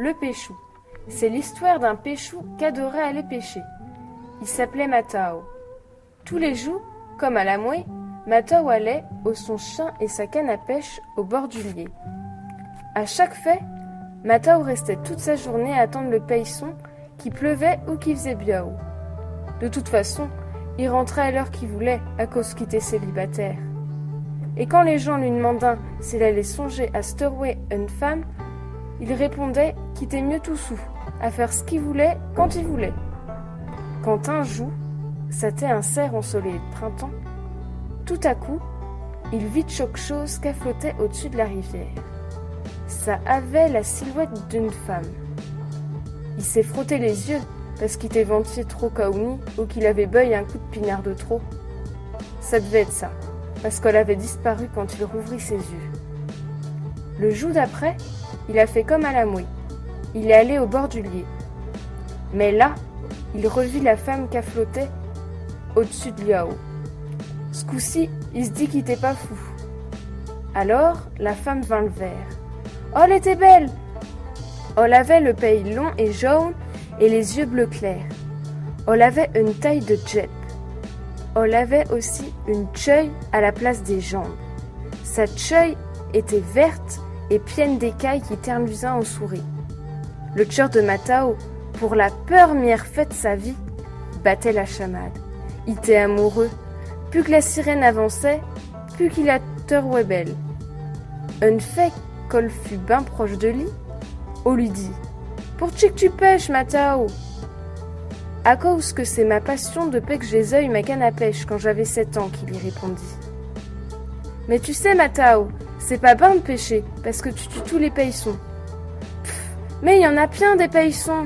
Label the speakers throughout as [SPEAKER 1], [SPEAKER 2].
[SPEAKER 1] Le Péchou. C'est l'histoire d'un Péchou qu'adorait aller pêcher. Il s'appelait Matao. Tous les jours, comme à la mouée, Matao allait, au son chien et sa canne à pêche, au bord du lier. À chaque fait, Matao restait toute sa journée à attendre le paillasson, qu'il pleuvait ou qu'il faisait bien haut. De toute façon, il rentrait à l'heure qu'il voulait, à cause qu'il était célibataire. Et quand les gens lui demandaient s'il allait songer à se trouver une femme, il répondait qu'il était mieux tout sous, à faire ce qu'il voulait quand il voulait. Quand un jour, c'était un cerf ensoleillé de printemps, tout à coup, il vit quelque chose qui flottait au-dessus de la rivière. Ça avait la silhouette d'une femme. Il s'est frotté les yeux parce qu'il était venté trop kaouni ou qu'il avait beuillé un coup de pinard de trop. Ça devait être ça, parce qu'elle avait disparu quand il rouvrit ses yeux. Le jour d'après, il a fait comme à la mouée. Il est allé au bord du lier. Mais là, il revit la femme qui flottait au-dessus de lui à haut. Ce coup-ci, il se dit qu'il n'était pas fou. Alors, la femme vint le vers. Oh, elle était belle! Elle avait le pays long et jaune et les yeux bleu clair. Elle avait une taille de djep. Elle avait aussi une cheuille à la place des jambes. Sa cheuille était verte et pleine d'écailles qui ternuisaient au souris. Le cœur de Matao, pour la première fois de sa vie, battait la chamade. Il était amoureux. Plus que la sirène avançait, plus qu'il a trouvé belle. Une fait qu'elle fut bien proche de lui, on lui dit « Pour que tu pêches, Matao ?» À cause que c'est ma passion depuis que j'ai eu ma canne à pêche quand j'avais 7 ans, qu'il y répondit. « Mais tu sais, Matao, c'est pas bien de pêcher, parce que tu tues tous les paillissons. »« Mais il y en a plein des paillissons !»«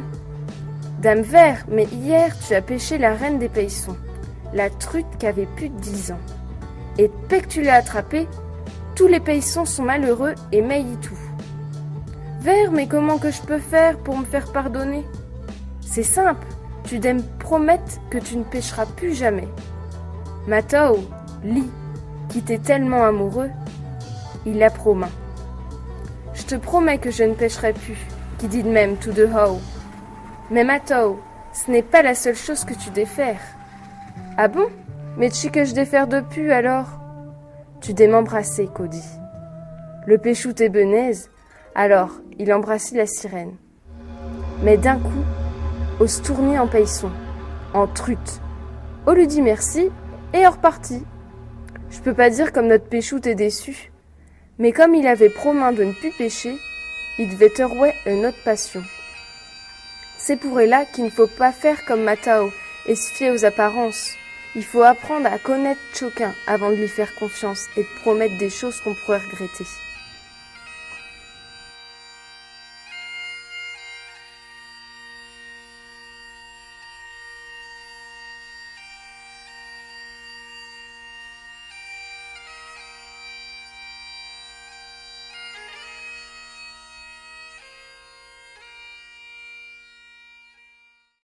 [SPEAKER 1] Dame Vert, mais hier tu as pêché la reine des paillissons, la truite qui avait plus de 10 ans. Et dès que tu l'as attrapée, tous les paillissons sont malheureux et maillit tout. »« Vert, mais comment que je peux faire pour me faire pardonner ? C'est simple, tu dois me promettre que tu ne pêcheras plus jamais. » Matao, lui, qui était tellement amoureux, il la promet. « Je te promets que je ne pêcherai plus, qui dit de même tout de haut. Mais Matao, ce n'est pas la seule chose que tu dois faire. »« Ah bon ? Mais tu sais que je dois faire depuis alors ? » ?»« Tu dois m'embrasser, Cody. » Le Péchou t'est benaise, alors il embrassit la sirène. Mais d'un coup, on se tournit en paillisson, en truite. On lui dit merci et on repartit. Je peux pas dire comme notre Péchou t'est déçu, mais comme il avait promis de ne plus pêcher, il devait terouer une autre passion. C'est pour là qu'il ne faut pas faire comme Matao et se fier aux apparences. Il faut apprendre à connaître chacun avant de lui faire confiance et de promettre des choses qu'on pourrait regretter.